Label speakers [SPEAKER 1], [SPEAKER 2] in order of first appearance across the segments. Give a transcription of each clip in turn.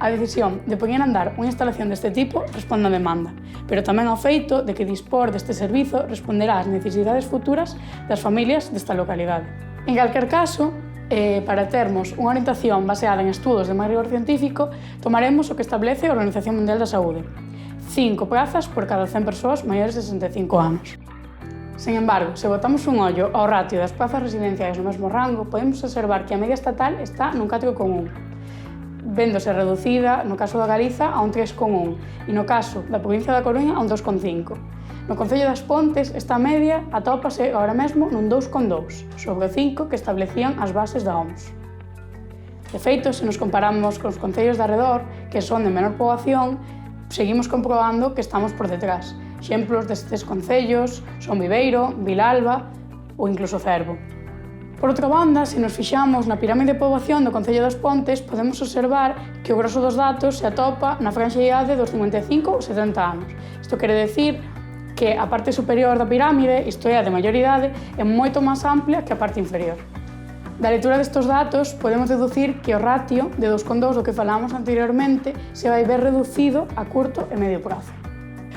[SPEAKER 1] A decisión de poñer a andar unha instalación deste tipo responde á demanda, pero tamén ao feito de que dispor deste servizo responderá ás necesidades futuras das familias desta localidade. En calquer caso, para termos unha orientación baseada en estudos de máis rigor científico, tomaremos o que establece a Organización Mundial da Saúde: 5 plazas por cada 100 persoas maiores de 65 anos. Sen embargo, se botamos un ollo ao ratio das plazas residenciais no mesmo rango, podemos observar que a media estatal está nun 4,1, véndose reducida, no caso da Galiza, a un 3,1 e no caso da provincia da Coruña a un 2,5. No Concello das Pontes, esta media atópase agora mesmo nun 2,2, sobre o 5 que establecían as bases da OMS. De feito, se nos comparamos cos concellos de arredor, que son de menor poboación, seguimos comprobando que estamos por detrás. Exemplos destes concellos son Viveiro, Vilalba ou incluso Cervo. Por outra banda, se nos fixamos na pirámide de poboación do Concello das Pontes, podemos observar que o grosso dos datos se atopa na franxa de idade dos 55 ou 70 anos. Isto quere decir que a parte superior da pirámide, isto é, a de maior idade, é moito máis amplia que a parte inferior. Da lectura destes datos, podemos deducir que o ratio de 2,2 do que falamos anteriormente se vai ver reducido a curto e medio prazo.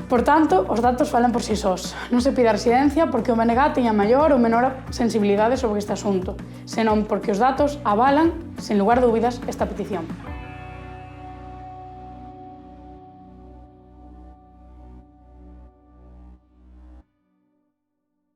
[SPEAKER 1] Por tanto, os datos falan por si sós. Non se pide a residencia porque o BNG teña maior ou menor sensibilidade sobre este asunto, senón porque os datos avalan, sen lugar a dúbidas, esta petición.